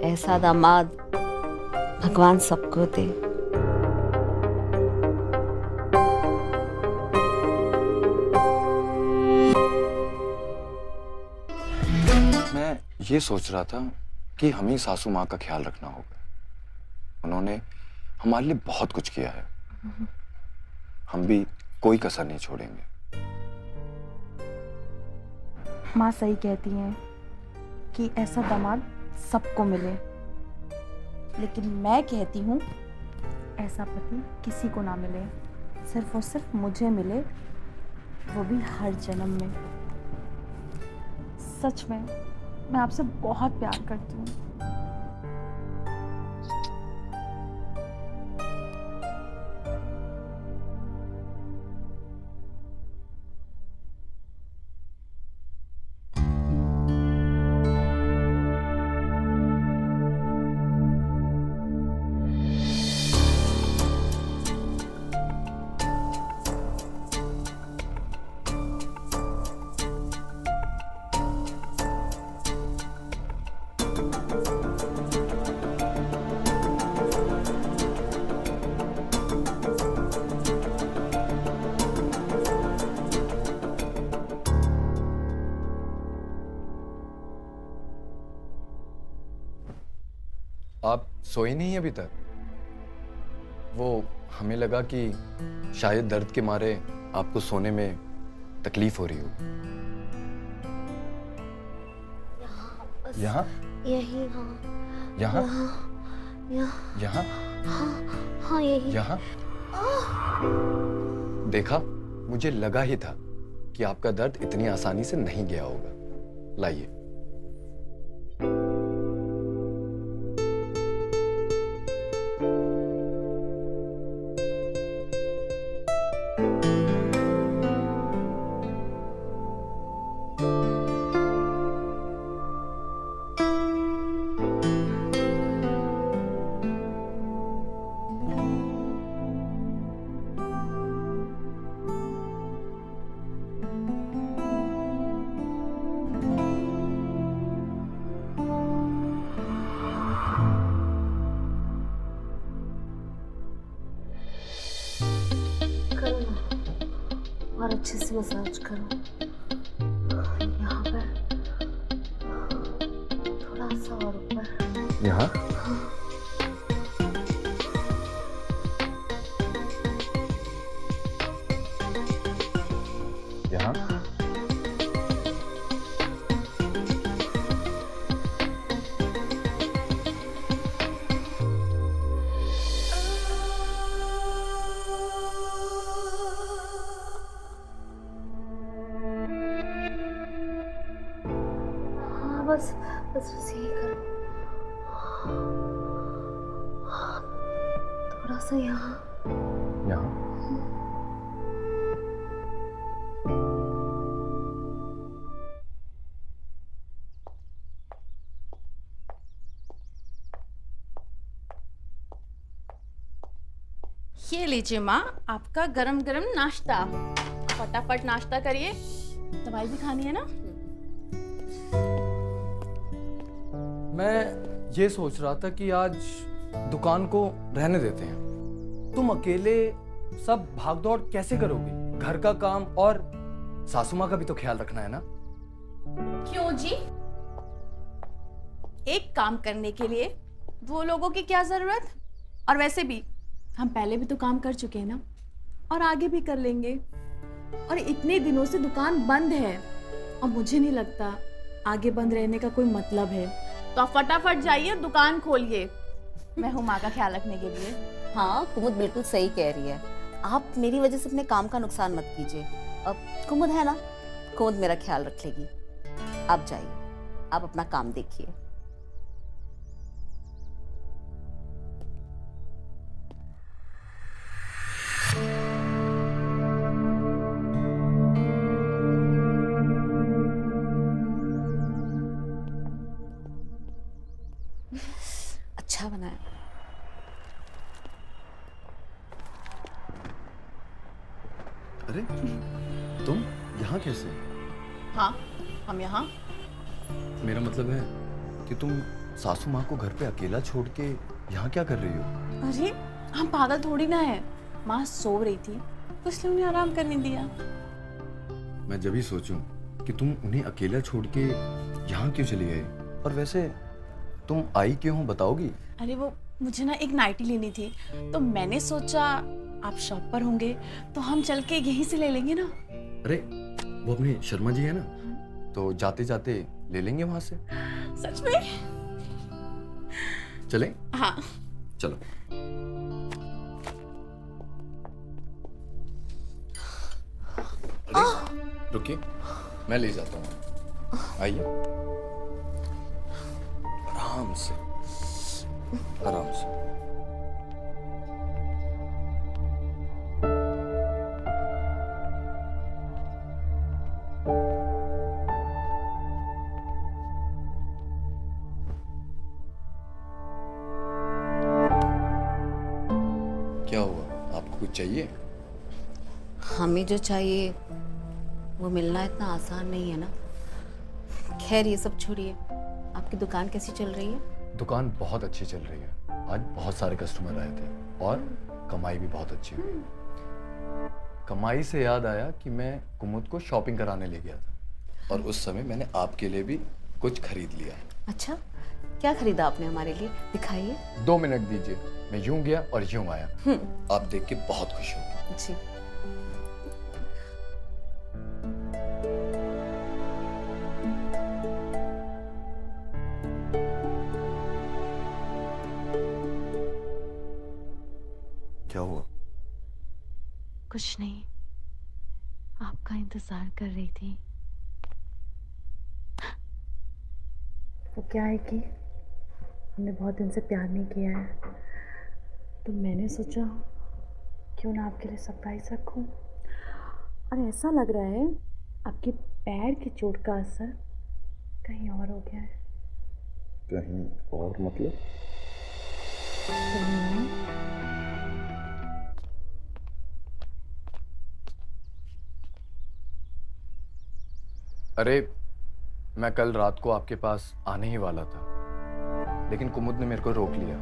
ऐसा दामाद भगवान सबको दे। मैं ये सोच रहा था कि हमें सासू माँ का ख्याल रखना होगा। उन्होंने हमारे लिए बहुत कुछ किया है, हम भी कोई कसर नहीं छोड़ेंगे। माँ सही कहती हैं कि ऐसा दामाद सबको मिले, लेकिन मैं कहती हूँ ऐसा पति किसी को ना मिले, सिर्फ और सिर्फ मुझे मिले, वो भी हर जन्म में। सच में मैं आपसे बहुत प्यार करती हूँ। आप सोए नहीं अभी तक? वो हमें लगा कि शायद दर्द के मारे आपको सोने में तकलीफ हो रही हो। यहाँ? यही। हाँ यहाँ? यहाँ। यहाँ? हाँ यही। यहाँ? देखा, मुझे लगा ही था कि आपका दर्द इतनी आसानी से नहीं गया होगा। लाइए। करो ना, और अच्छे से मसाज करो। यहाँ पर थोड़ा सा और ऊपर। यहाँ? यहाँ? बस बस बस यही करो। थोड़ा सा यहाँ। यहाँ? ये लीजिए माँ, आपका गरम गरम नाश्ता। फटाफट नाश्ता करिए, दवाई भी खानी है ना। मैं ये सोच रहा था कि आज दुकान को रहने देते हैं। तुम अकेले सब भागदौड़ कैसे करोगे? घर का काम और सासू माँ का भी तो ख्याल रखना है ना। क्यों जी? एक काम करने के लिए दो लोगों की क्या जरूरत? और वैसे भी हम पहले भी तो काम कर चुके हैं ना, और आगे भी कर लेंगे। और इतने दिनों से दुकान बंद है, और मुझे नहीं लगता आगे बंद रहने का कोई मतलब है। तो आप फटाफट जाइए, दुकान खोलिए। मैं हूँ माँ का ख्याल रखने के लिए। हाँ, कुमुद बिल्कुल सही कह रही है। आप मेरी वजह से अपने काम का नुकसान मत कीजिए। अब कुमुद है ना, कुमुद मेरा ख्याल रख लेगी। आप जाइए, आप अपना काम देखिए। अच्छा बना है। अरे तुम यहाँ कैसे? हाँ, हम यहाँ। मेरा मतलब है कि तुम सासू माँ को घर पे अकेला छोड़ के यहाँ क्या कर रही हो? अरे हम पागल थोड़ी ना है, माँ सो रही थी तो इसलिए उन्हें आराम करने दिया। मैं जब ही सोचूं कि तुम उन्हें अकेला छोड़ के यहाँ क्यों चली गई, और वैसे तुम आई क्यों हो बताओगी? अरे वो मुझे ना एक नाइटी लेनी थी, तो मैंने सोचा आप शॉप पर होंगे तो हम चल के यहीं से ले लेंगे ना। अरे वो अपने शर्मा जी है ना, तो जाते जाते ले लेंगे वहां से। सच में? चलें? हाँ चलो। रुकिए, मैं ले जाता हूँ। आइए, आराम से, आराम से। क्या हुआ, आपको कुछ चाहिए? हमें जो चाहिए वो मिलना इतना आसान नहीं है ना। खैर ये सब छोड़िए, आपकी दुकान कैसी चल रही है? दुकान बहुत अच्छी चल रही है। आज बहुत सारे कस्टमर आए थे और कमाई भी बहुत अच्छी हुई। कमाई से याद आया कि मैं कुमुद को शॉपिंग कराने ले गया था और उस समय मैंने आपके लिए भी कुछ खरीद लिया। अच्छा, क्या खरीदा आपने हमारे लिए? दिखाइए। 2 मिनट दीजिए, मैं यूं गया और यूं आया। आप देख के बहुत खुश होंगे। जी। क्या हुआ? कुछ नहीं, आपका इंतजार कर रही थी। वो क्या है कि हमने बहुत दिन से प्यार नहीं किया है, तो मैंने सोचा क्यों ना आपके लिए सरप्राइज रखूं। और ऐसा लग रहा है आपके पैर की चोट का असर कहीं और हो गया है। कहीं और मतलब? अरे मैं कल रात को आपके पास आने ही वाला था, लेकिन कुमुद ने मेरे को रोक लिया।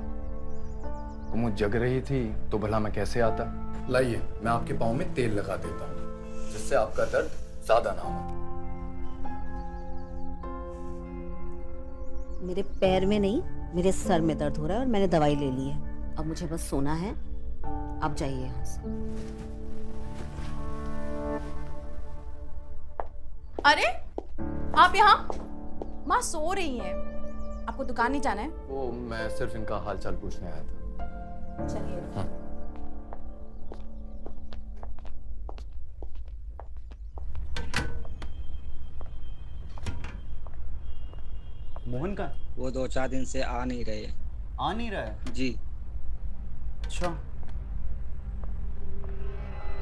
कुमुद जग रही थी तो भला मैं कैसे आता। लाइए, मैं आपके पाँव में तेल लगा देता हूँ जिससे आपका दर्द ज्यादा ना हो। मेरे पैर में नहीं, मेरे सर में दर्द हो रहा है और मैंने दवाई ले ली है। अब मुझे बस सोना है। आप जाइए यहाँ से। अरे आप यहाँ? माँ सो रही हैं। आपको दुकान नहीं जाना है? वो मैं सिर्फ इनका हाल चाल पूछने आया था। चलिए। हाँ। मोहन का? वो 2-4 दिन से आ नहीं रहे। आ नहीं रहा है? जी। अच्छा।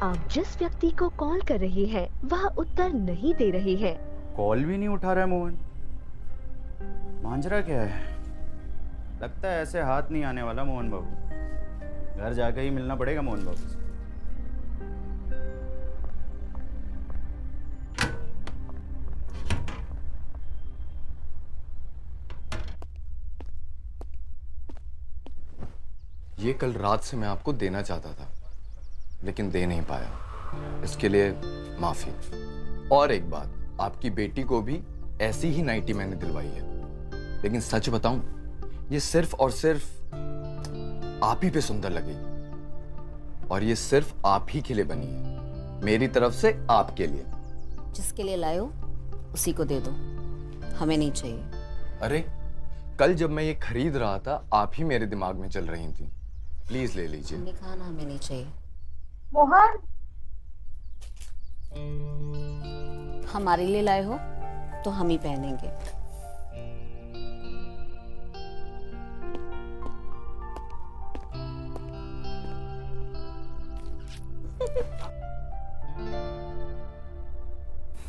आप जिस व्यक्ति को कॉल कर रही हैं, वह उत्तर नहीं दे रही है। कॉल भी नहीं उठा रहा है मोहन। मांजरा क्या है? लगता है ऐसे हाथ नहीं आने वाला मोहन बाबू। घर जाकर ही मिलना पड़ेगा मोहन बाबू से। ये कल रात से मैं आपको देना चाहता था, लेकिन दे नहीं पाया। इसके लिए माफी। और एक बात, आपकी बेटी को भी ऐसी ही नाइटी मैंने दिलवाई है, लेकिन सच बताऊं, ये सिर्फ और सिर्फ आप ही पे सुंदर लगी, और ये सिर्फ आप ही के लिए बनी है, मेरी तरफ से आपके लिए। जिसके लिए लाए हो उसी को दे दो, हमें नहीं चाहिए। अरे कल जब मैं ये खरीद रहा था, आप ही मेरे दिमाग में चल रही थी। प्लीज ले लीजिए। हमने कहा ना हमें नहीं चाहिए। मोहन, हमारे लिए लाए हो तो हम ही पहनेंगे।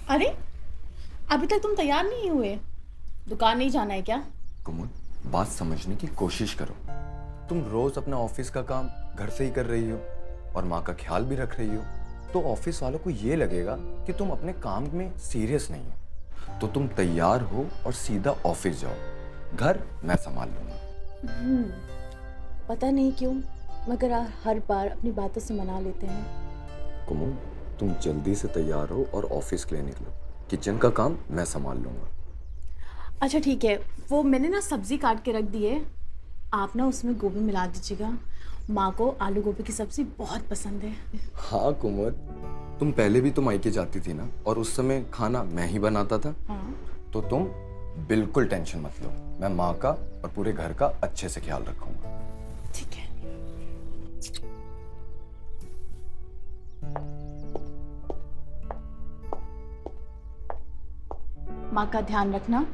अरे अभी तक तुम तैयार नहीं हुए? दुकान नहीं जाना है क्या? कुमुद, बात समझने की कोशिश करो। तुम रोज अपना ऑफिस का काम घर से ही कर रही हो और माँ का ख्याल भी रख रही हो, तो ऑफिस वालों को ये लगेगा कि तुम अपने काम में सीरियस नहीं हो। तो तुम तैयार हो और सीधा ऑफिस जाओ। घर मैं संभाल लूंगा। पता नहीं क्यों मगर हर बार अपनी बातों से मना लेते हैं। कुमुद, तुम जल्दी से तैयार हो और ऑफिस के लिए निकलो। किचन का काम मैं संभाल लूंगा। अच्छा ठीक है, वो मैंने ना सब्जी काट के रख दी है, आप ना उसमें गोभी मिला दीजिएगा। माँ को आलू गोभी की सब्जी बहुत पसंद है। हाँ कुमुद, तुम पहले भी तो मायके जाती थी ना, और उस समय खाना मैं ही बनाता था। हाँ तो तुम बिल्कुल टेंशन मत लो, मैं माँ का और पूरे घर का अच्छे से ख्याल रखूंगा। ठीक है। माँ का ध्यान रखना,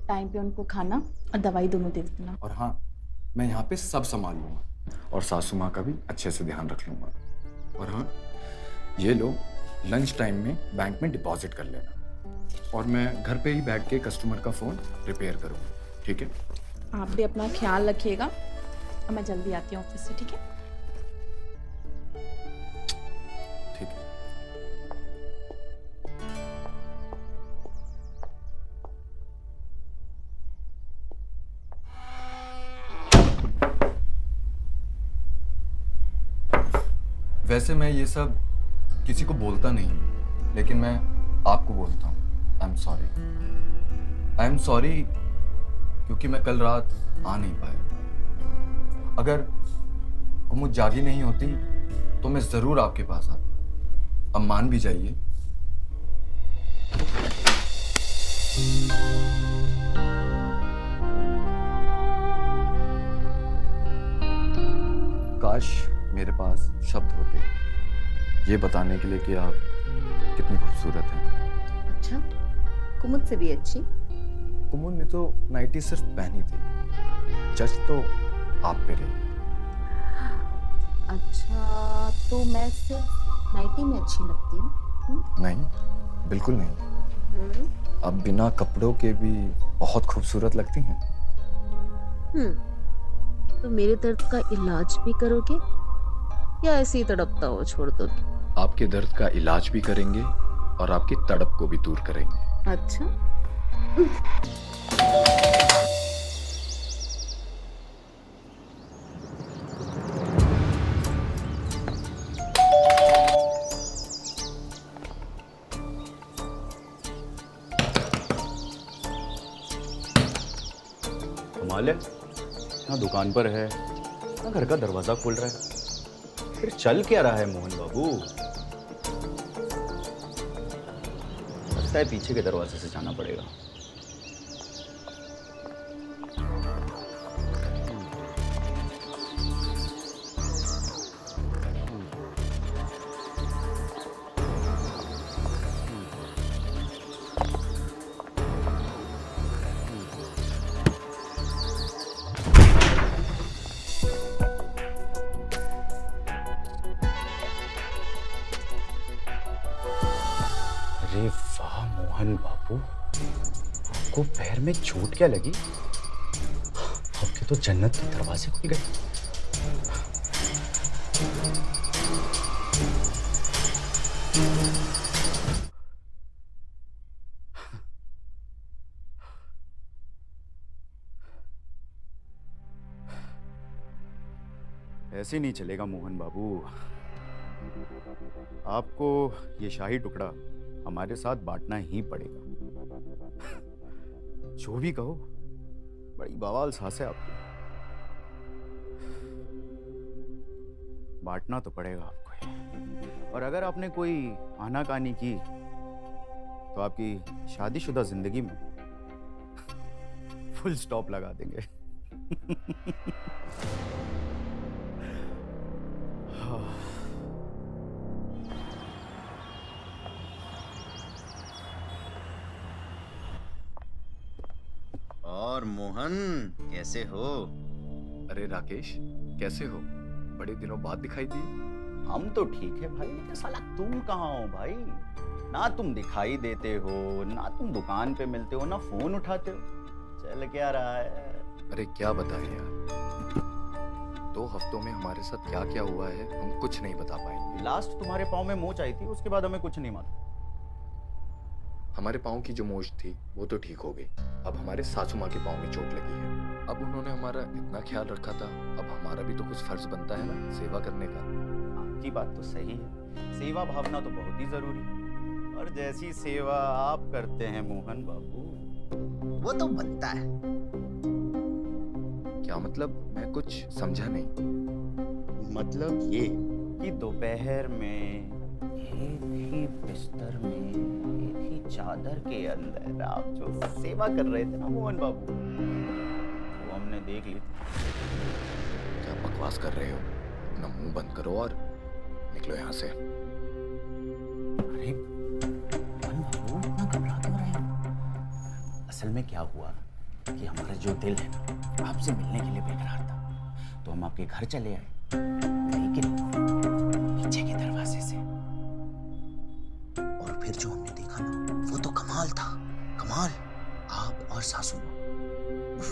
टाइम पे उनको खाना और दवाई दोनों दे देना। और हाँ, मैं यहाँ पे सब संभाल लूंगा और सासू माँ का भी अच्छे से ध्यान रख लूंगा। और हाँ, ये लो, लंच टाइम में बैंक में डिपॉजिट कर लेना, और मैं घर पे ही बैठ के कस्टमर का फोन रिपेयर करूँगा। ठीक है? आप भी अपना ख्याल रखिएगा और मैं जल्दी आती हूँ ऑफिस से। ठीक है? ठीक है। वैसे मैं ये सब किसी को बोलता नहीं, लेकिन मैं आपको बोलता हूँ। आई एम सॉरी क्योंकि मैं कल रात आ नहीं पाया। अगर कुमुद जागी नहीं होती तो मैं जरूर आपके पास आता। अब मान भी जाइए। काश मेरे पास शब्द होते ये बताने के लिए कि आप कितनी खूबसूरत हैं। अच्छा, कुमुद से भी अच्छी? कुमुद ने तो नाइटी सिर्फ पहनी थी, जज तो आप पे रही। अच्छा, तो मैं सिर्फ नाइटी में अच्छी लगती हूँ? नहीं, बिल्कुल नहीं। आप बिना कपड़ों के भी बहुत खूबसूरत लगती हैं। तो मेरे दर्द का इलाज भी करोगे या ऐसे ही तड़पता हो छोड़ दोगे? आपके दर्द का इलाज भी करेंगे और आपकी तड़प को भी दूर करेंगे। अच्छा। कमाल है, ना दुकान पर है ना घर का दरवाजा खोल रहा है। फिर चल क्या रहा है मोहन बाबू? लगता है पीछे के दरवाजे से जाना पड़ेगा। अरे वाह मोहन बाबू, आपको पैर में चोट क्या लगी? आपके तो जन्नत के दरवाजे खुल गए। ऐसे नहीं चलेगा मोहन बाबू, आपको ये शाही टुकड़ा हमारे साथ बांटना ही पड़ेगा। जो भी कहो, बड़ी बवाल सांस है आपकी। बांटना तो पड़ेगा आपको ये। और अगर आपने कोई आनाकानी की तो आपकी शादीशुदा जिंदगी में फुल स्टॉप लगा देंगे। और मोहन कैसे हो? अरे राकेश, कैसे हो? बड़े दिनों बाद दिखाई दिए। हम तो ठीक है भाई, लेकिन साला तुम कहाँ हो भाई? ना तुम दिखाई देते हो, ना तुम दुकान पे मिलते हो, ना फोन उठाते हो। चल क्या रहा है? अरे क्या बताएं यार, 2 हफ्तों में हमारे साथ क्या क्या हुआ है हम कुछ नहीं बता पाएंगे। लास्ट तुम्हारे पाँव में मोच आई थी, उसके बाद हमें कुछ नहीं मालूम। हमारे पाँव की जो मोच थी वो तो ठीक हो गई, अब हमारे सासू माँ के पाँव में चोट लगी है। अब उन्होंने हमारा इतना ख्याल रखा था, अब हमारा भी तो कुछ फर्ज बनता है ना सेवा करने का। आपकी बात तो सही है, सेवा भावना तो बहुत ही जरूरी है, और जैसी सेवा आप करते हैं मोहन बाबू, वो तो बनता है। क्या मतलब? मैं कुछ समझा नहीं। मतलब ये कि दोपहर में एक ही बिस्तर में एक ही चादर के अंदर आप जो सेवा कर रहे थे ना मोहन बाबू, वो हमने देख ली। क्या बकवास कर रहे हो? अपना मुंह बंद करो और निकलो यहाँ से। अरे मोहन बाबू, इतना घबरा क्यों रहे हो? असल में क्या हुआ कि हमारा जो दिल है ना आपसे मिलने के लिए बेकरार था, तो हम आपके घर चले आए, लेकिन पीछे के दरवाजे से। और फिर जो हमने देखा ना वो तो कमाल था, कमाल। आप और सासू माँ। उफ।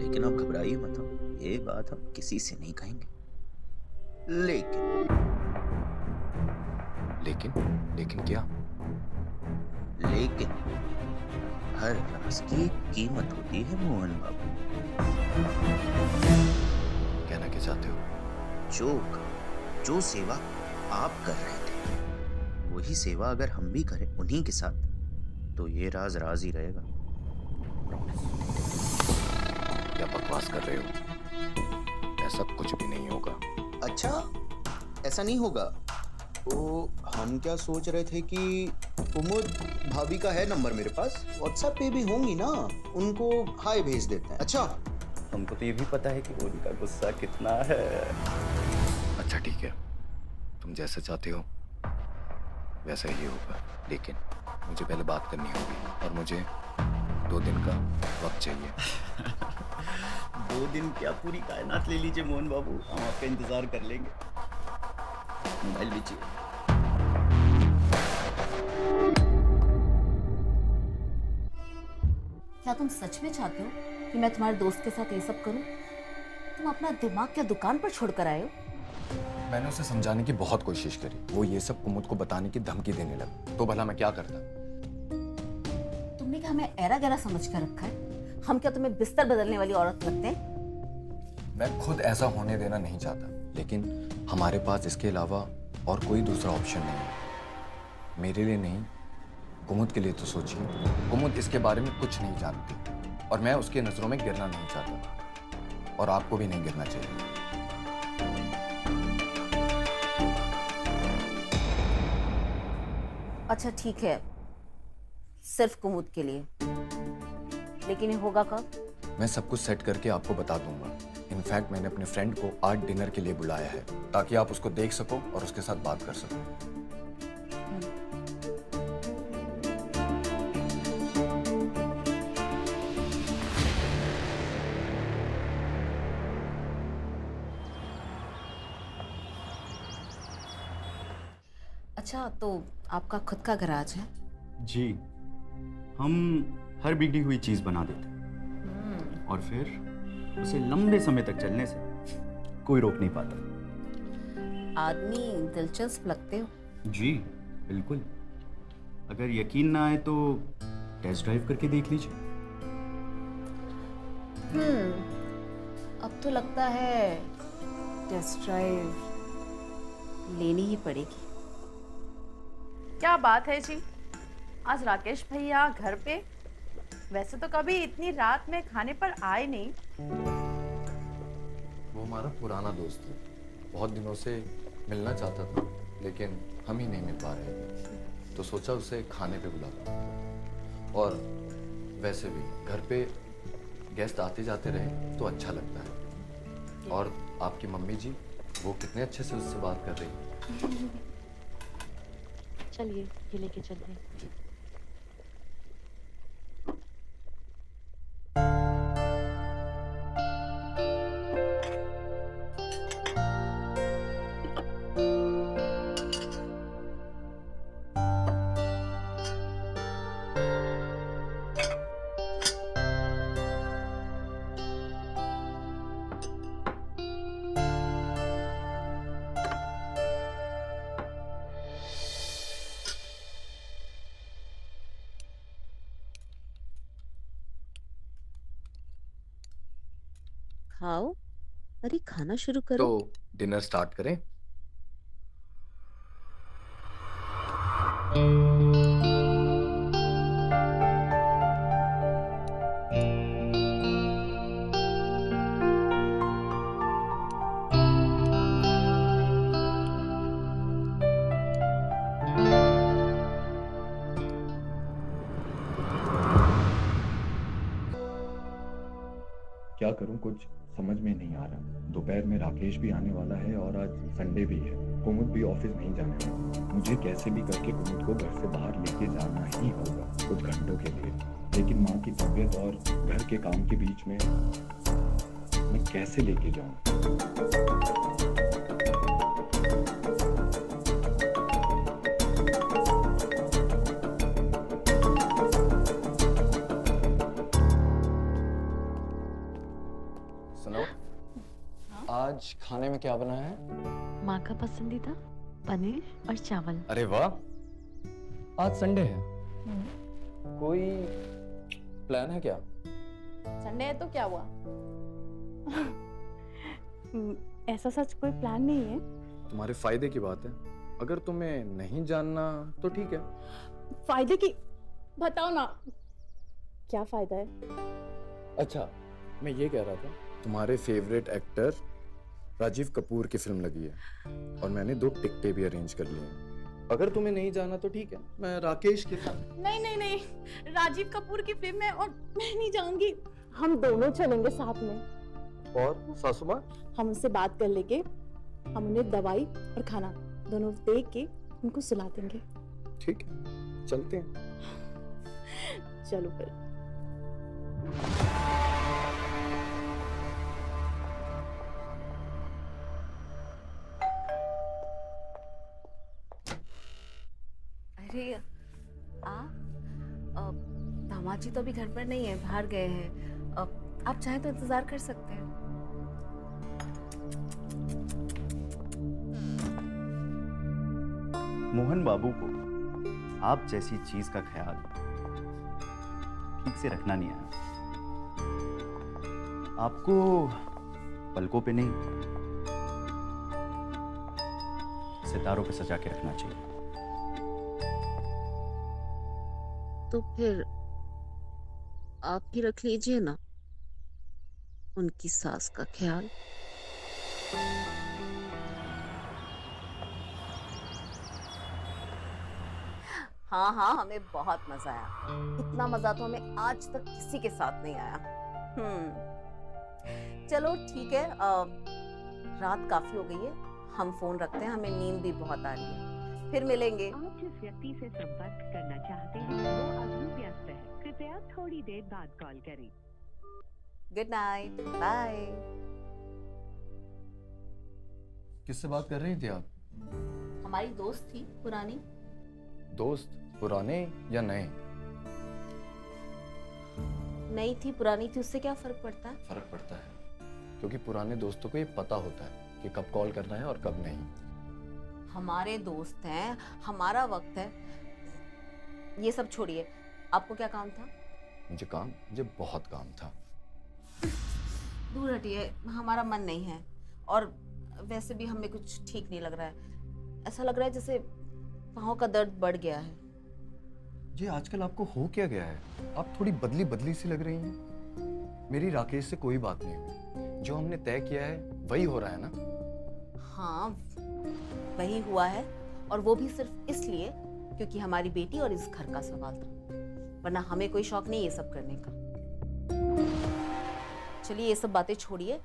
लेकिन आप घबराइए मत, हम ये बात हम किसी से नहीं कहेंगे। लेकिन क्या? लेकिन हर राज की कीमत होती है मोहन बाबू। कहना क्या चाहते हो? जो सेवा आप कर रहे थे वही सेवा अगर हम भी करें उन्हीं के साथ, तो ये राज राज ही रहेगा। क्या बकवास कर रहे हो? ऐसा कुछ भी नहीं होगा। अच्छा, ऐसा नहीं होगा? तो हम क्या सोच रहे थे कि कुमुद भाभी का है नंबर मेरे पास, व्हाट्सएप पे भी होंगी ना, उनको हाय भेज देते हैं। अच्छा, हमको तो ये भी पता है कि उनका गुस्सा कितना है। अच्छा ठीक है, तुम जैसा चाहते हो वैसा ही होगा, लेकिन मुझे पहले बात करनी होगी और मुझे 2 दिन का वक्त चाहिए। 2 दिन क्या, पूरी कायनात ले लीजिए मोहन बाबू, हम आपका इंतजार कर लेंगे। मोबाइल लीजिए। क्या तुम सच में चाहते हो कि मैं तुम्हारे दोस्त के साथ ये सब करूं? तुम अपना दिमाग क्या दुकान पर छोड़ कर आए हो? मैंने उसे समझाने की बहुत कोशिश करी, वो ये सब कुमुद को बताने की धमकी देने लगा, तो भला मैं क्या करता? तुमने क्या हमें ऐरा गैरा समझ कर रखा है? हम क्या तुम्हें बिस्तर बदलने वाली औरत लगते हैं? मैं खुद ऐसा होने देना नहीं चाहता, लेकिन हमारे पास इसके अलावा और कोई दूसरा ऑप्शन नहीं है। मेरे लिए नहीं, कुमुद के लिए तो सोचिए। कुमुद इसके बारे में कुछ नहीं जानती और मैं उसके नजरों में गिरना नहीं चाहता, और आपको भी नहीं गिरना चाहिए। अच्छा ठीक है, सिर्फ कुमुद के लिए, लेकिन ये होगा कब? मैं सब कुछ सेट करके आपको बता दूंगा। इनफैक्ट मैंने अपने फ्रेंड को आज डिनर के लिए बुलाया है, ताकि आप उसको देख सको और उसके साथ बात कर सको। अच्छा, तो आपका खुद का गैराज है? जी, हम हर बिगड़ी हुई चीज बना देते हैं और फिर उसे लंबे समय तक चलने से कोई रोक नहीं पाता। आदमी दिलचस्प लगते हो। जी बिल्कुल, अगर यकीन ना आए तो टेस्ट ड्राइव करके देख लीजिए। अब तो लगता है टेस्ट ड्राइव लेनी ही पड़ेगी। क्या बात है जी, आज राकेश भैया घर पे? वैसे तो कभी इतनी रात में खाने पर आए नहीं। वो हमारा पुराना दोस्त है, बहुत दिनों से मिलना चाहता था, लेकिन हम ही नहीं मिल पा रहे थे, तो सोचा उसे खाने पे बुलाता। और वैसे भी घर पे गेस्ट आते जाते रहे तो अच्छा लगता है। और आपकी मम्मी जी, वो कितने अच्छे से उससे बात कर रही है। चलिए ये लेके चलते हैं। जी। खाओ। अरे खाना शुरू करो। तो डिनर स्टार्ट करें? क्या करूं, कुछ समझ में नहीं आ रहा। दोपहर में राकेश भी आने वाला है और आज संडे भी है। कुमुद भी ऑफिस नहीं जाने वाला। मुझे कैसे भी करके कुमुद को घर से बाहर लेके जाना ही होगा कुछ घंटों के लिए। लेकिन माँ की तबीयत और घर के काम के बीच में मैं कैसे लेके जाऊं? सुनो, आज खाने में क्या बना है? माँ का पसंदीदा पनीर और चावल। अरे वाह, आज संडे है। कोई प्लान है क्या? संडे है तो क्या हुआ? ऐसा सच कोई प्लान नहीं है। तुम्हारे फायदे की बात है। अगर तुम्हें नहीं जानना तो ठीक है। फायदे की बताओ ना, क्या फायदा है? अच्छा, मैं ये कह रहा था, तुम्हारे फेवरेट एक्टर राजीव कपूर की फिल्म लगी है और मैंने 2 टिकटें भी अरेंज कर ली हैं। अगर तुम्हें नहीं जाना तो ठीक है, मैं राकेश के साथ। नहीं नहीं नहीं, राजीव कपूर की फिल्म है और मैं नहीं जाऊंगी। हम दोनों चलेंगे साथ में। और सासू माँ? हम उनसे बात कर लेंगे, हम उन्हें दवाई और खाना दोनों दे के उनको सुला देंगे। ठीक है, चलते हैं। चलो फिर। अरे दामाद जी तो अभी घर पर नहीं है, बाहर गए हैं। आप चाहें तो इंतजार कर सकते हैं। मोहन बाबू को आप जैसी चीज का ख्याल ठीक से रखना नहीं आया। आपको पलकों पे नहीं, सितारों पे सजा के रखना चाहिए। तो फिर आप ही रख लीजिए ना उनकी सास का ख्याल। हाँ हाँ, हमें बहुत मजा आया। इतना मजा तो हमें आज तक किसी के साथ नहीं आया। चलो ठीक है, रात काफी हो गई है, हम फोन रखते हैं, हमें नींद भी बहुत आ रही है। फिर मिलेंगे। आप जिस व्यक्ति से संपर्क करना चाहते हैं वो अभी व्यस्त है, कृपया थोड़ी देर बाद कॉल करें। Good night, bye. किससे बात कर रही थी आप? हमारी दोस्त थी पुरानी। दोस्त पुराने या नए? नई थी पुरानी थी, उससे क्या फर्क पड़ता है? फर्क पड़ता है, क्योंकि पुराने दोस्तों को ये पता होता है कि कब कॉल करना है और कब नहीं। हमारे दोस्त हैं, हमारा वक्त है। ये सब छोड़िए, आपको क्या काम था? मुझे बहुत काम था। दूर हटिए, हमारा मन नहीं है। और वैसे भी हमें कुछ ठीक नहीं लग रहा है। ऐसा लग रहा है जैसे पाँव का दर्द बढ़ गया है। ये आजकल आपको हो क्या गया है? आप थोड़ी बदली बदली सी लग रही हैं। मेरी राकेश से कोई बात नहीं हुई। जो हमने तय किया है वही हो रहा है ना? हाँ, वही हुआ है, और वो भी सिर्फ इसलिए क्योंकि हमारी बेटी और इस घर का सवाल था, वरना हमें कोई शौक नहीं ये सब करने का। चलिए ये सब बातें छोड़िए,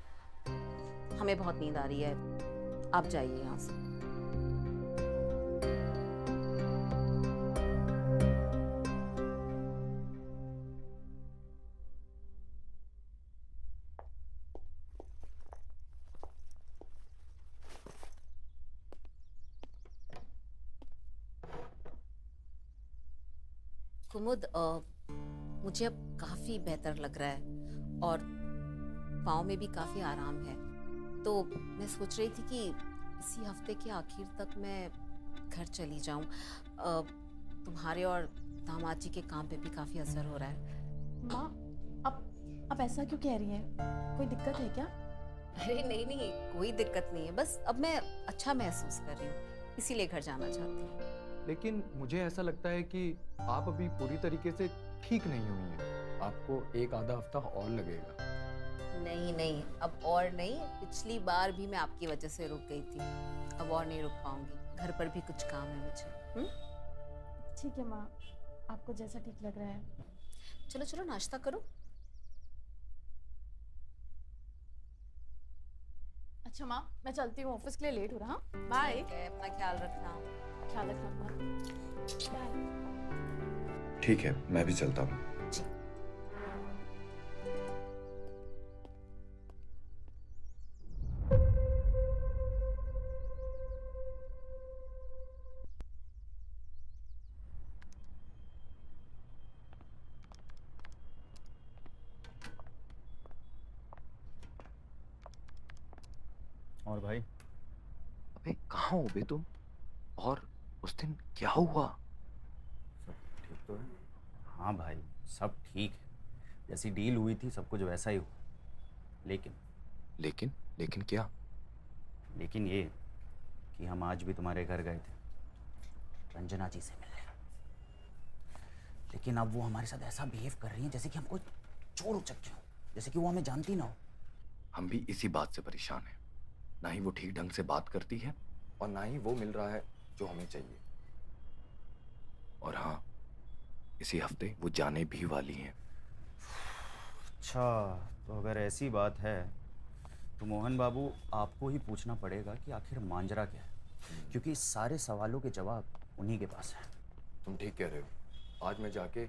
हमें बहुत नींद आ रही है, आप जाइए यहाँ से। कुमुद, मुझे अब काफी बेहतर लग रहा है और पाँव में भी काफी आराम है। तो मैं सोच रही थी कि इसी हफ्ते के आखिर तक मैं घर चली जाऊं। तुम्हारे और दामाद जी के काम पे भी काफी असर हो रहा है। माँ, अब ऐसा क्यों कह रही हैं? कोई दिक्कत है क्या? अरे नहीं नहीं, कोई दिक्कत नहीं है, बस अब मैं अच्छा महसूस कर रही हूँ, इसीलिए घर जाना चाहती हूँ। लेकिन मुझे ऐसा लगता है कि आप अभी पूरी तरीके से ठीक नहीं हुई हैं। आपको एक आधा हफ्ता और लगेगा। नहीं नहीं, अब और नहीं, पिछली बार भी मैं आपकी वजह से रुक गई थी, अब और नहीं रुक पाऊंगी, घर पर भी कुछ काम है मुझे। ठीक है माँ, आपको जैसा ठीक लग रहा है। चलो चलो नाश्ता करो। अच्छा माँ, मैं चलती हूँ, ऑफिस के लिए लेट हो रहा। बाय। ठीक है, अपना ख्याल रखना। ख्याल रखना अपना। बाय। ठीक है, मैं भी चलता हूँ। और भाई? अबे कहाँ हो बे तुम? और उस दिन क्या हुआ? सब ठीक तो है? हाँ भाई, सब ठीक है, जैसी डील हुई थी सब कुछ वैसा ही हुआ। लेकिन क्या? लेकिन ये कि हम आज भी तुम्हारे घर गए थे रंजना जी से मिलने, लेकिन अब वो हमारे साथ ऐसा बिहेव कर रही हैं जैसे कि हमको चोर उचक्के हो, जैसे कि वो हमें जानती ना हो। हम भी इसी बात से परेशान हैं। ना ही वो ठीक ढंग से बात करती है और ना ही वो मिल रहा है जो हमें चाहिए। और हाँ, इसी हफ्ते वो जाने भी वाली हैं। अच्छा, तो अगर ऐसी बात है तो मोहन बाबू आपको ही पूछना पड़ेगा कि आखिर मांजरा क्या है, क्योंकि इस सारे सवालों के जवाब उन्हीं के पास है। तुम ठीक कह रहे हो, आज मैं जाके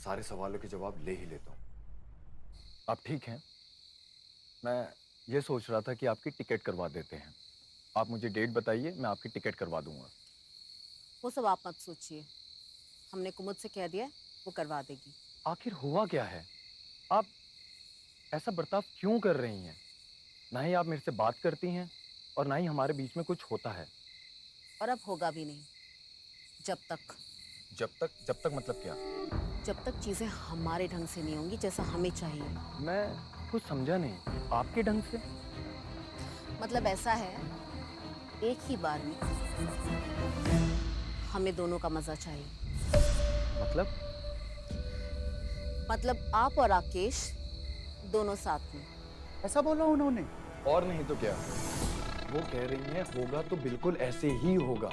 सारे सवालों के जवाब ले ही लेता हूँ। आप ठीक हैं? मैं ये सोच रहा था कि आपकी टिकट करवा देते हैं। आप मुझे डेट बताइए, मैं आपकी टिकट करवा दूंगा। वो सब आप मत सोचिए, हमने कुमुद से कह दिया है, वो करवा देगी। आखिर हुआ क्या है? आप ऐसा बर्ताव क्यों कर रही हैं? ना ही आप मेरे से बात करती हैं और ना ही हमारे बीच में कुछ होता है। और अब होगा भी नहीं, जब तक मतलब क्या? जब तक चीजें हमारे ढंग से नहीं होंगी जैसा हमें चाहिए। मैं कुछ समझा नहीं। आपके ढंग से? मतलब ऐसा है, एक ही बार में हमें दोनों का मजा चाहिए। मतलब आप और राकेश दोनों साथ में। ऐसा बोला उन्होंने? और नहीं तो क्या, वो कह रही हैं होगा तो बिल्कुल ऐसे ही होगा,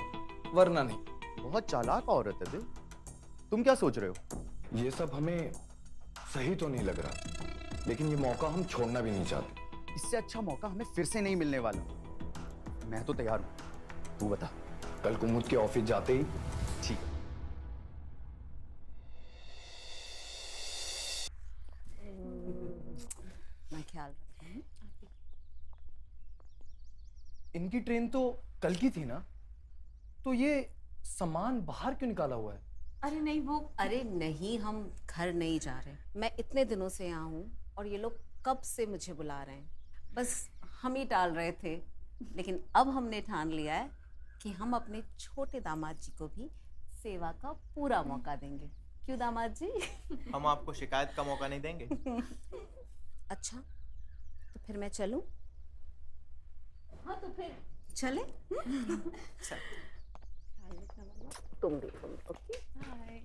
वरना नहीं। बहुत चालाक औरत है दिल। तुम क्या सोच रहे हो? ये सब हमें सही तो नहीं लग रहा, लेकिन ये मौका हम छोड़ना भी नहीं चाहते। इससे अच्छा मौका हमें फिर से नहीं मिलने वाला। मैं तो तैयार हूँ, तू बता। कल कुमुद के ऑफिस जाते ही। ठीक है। मैं ख्याल रखूंगी। इनकी ट्रेन तो कल की थी ना, तो ये सामान बाहर क्यों निकाला हुआ है? अरे नहीं, वो अरे नहीं, हम घर नहीं जा रहे। मैं इतने दिनों से यहाँ हूँ और ये लोग कब से मुझे बुला रहे हैं, बस हम ही टाल रहे थे। लेकिन अब हमने ठान लिया है कि हम अपने छोटे दामाद जी को भी सेवा का पूरा मौका देंगे। क्यों दामाद जी? हम आपको शिकायत का मौका नहीं देंगे। अच्छा, तो फिर मैं चलूं? हाँ तो फिर चले। तुम भी ओके। हाय।